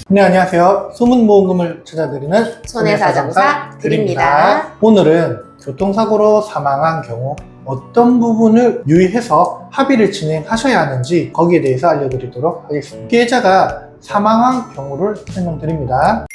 네, 안녕하세요. 소문보험금을 찾아드리는 손해사정사 드립니다. 오늘은 교통사고로 사망한 경우 어떤 부분을 유의해서 합의를 진행하셔야 하는지 거기에 대해서 알려드리도록 하겠습니다. 피해자가 사망한 경우를 설명드립니다.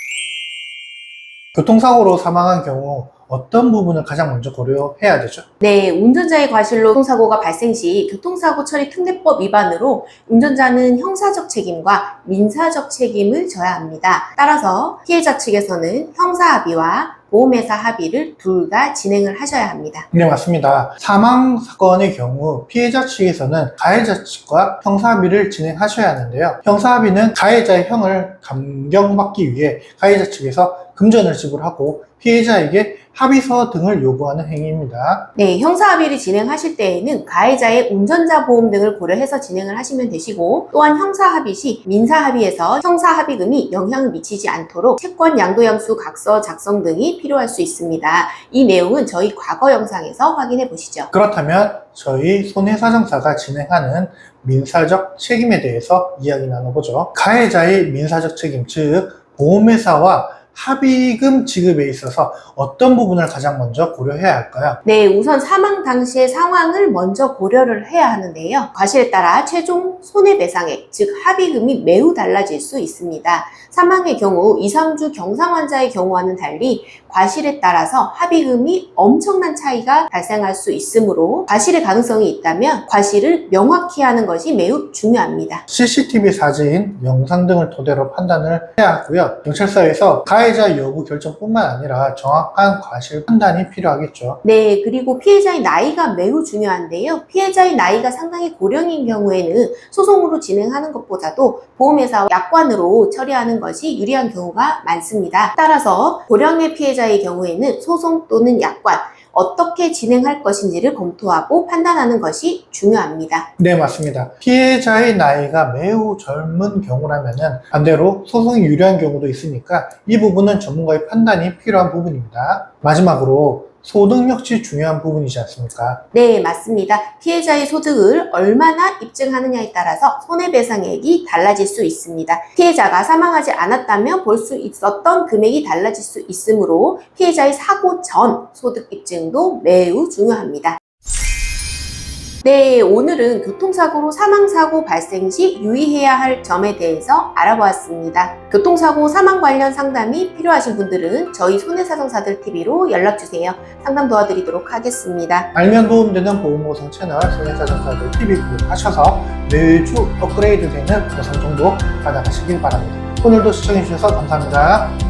교통사고로 사망한 경우 어떤 부분을 가장 먼저 고려해야 되죠? 네, 운전자의 과실로 교통사고가 발생 시 교통사고 처리 특례법 위반으로 운전자는 형사적 책임과 민사적 책임을 져야 합니다. 따라서 피해자 측에서는 형사합의와 보험회사 합의를 둘 다 진행을 하셔야 합니다. 네, 맞습니다. 사망 사건의 경우 피해자 측에서는 가해자 측과 형사합의를 진행하셔야 하는데요. 형사합의는 가해자의 형을 감경받기 위해 가해자 측에서 금전을 지불하고 피해자에게 합의서 등을 요구하는 행위입니다. 네, 형사합의를 진행하실 때에는 가해자의 운전자 보험 등을 고려해서 진행을 하시면 되시고, 또한 형사합의 시 민사합의에서 형사합의금이 영향을 미치지 않도록 채권 양도양수 각서 작성 등이 필요할 수 있습니다. 이 내용은 저희 과거 영상에서 확인해 보시죠. 그렇다면 저희 손해사정사가 진행하는 민사적 책임에 대해서 이야기 나눠보죠. 가해자의 민사적 책임, 즉 보험회사와 합의금 지급에 있어서 어떤 부분을 가장 먼저 고려해야 할까요? 네, 우선 사망 당시의 상황을 먼저 고려를 해야 하는데요. 과실에 따라 최종 손해배상액, 즉 합의금이 매우 달라질 수 있습니다. 사망의 경우 이상주 경상 환자의 경우와는 달리 과실에 따라서 합의금이 엄청난 차이가 발생할 수 있으므로 과실의 가능성이 있다면 과실을 명확히 하는 것이 매우 중요합니다. CCTV 사진, 영상 등을 토대로 판단을 해야 하고요. 경찰서에서 가해자 여부 결정뿐만 아니라 정확한 과실 판단이 필요하겠죠. 네, 그리고 피해자의 나이가 매우 중요한데요. 피해자의 나이가 상당히 고령인 경우에는 소송으로 진행하는 것보다도 보험회사와 약관으로 처리하는 것이 유리한 경우가 많습니다. 따라서 고령의 피해자의 경우에는 소송 또는 약관, 어떻게 진행할 것인지를 검토하고 판단하는 것이 중요합니다. 네, 맞습니다. 피해자의 나이가 매우 젊은 경우라면 반대로 소송이 유리한 경우도 있으니까 이 부분은 전문가의 판단이 필요한 부분입니다. 마지막으로 소득 역시 중요한 부분이지 않습니까? 네, 맞습니다. 피해자의 소득을 얼마나 입증하느냐에 따라서 손해배상액이 달라질 수 있습니다. 피해자가 사망하지 않았다면 볼 수 있었던 금액이 달라질 수 있으므로 피해자의 사고 전 소득 입증도 매우 중요합니다. 네, 오늘은 교통사고로 사망사고 발생 시 유의해야 할 점에 대해서 알아보았습니다. 교통사고 사망 관련 상담이 필요하신 분들은 저희 손해사정사들 TV로 연락주세요. 상담 도와드리도록 하겠습니다. 알면 도움되는 보험보상 채널 손해사정사들 TV 구독하셔서 매주 업그레이드 되는 보상 정보 받아가시길 바랍니다. 오늘도 시청해주셔서 감사합니다.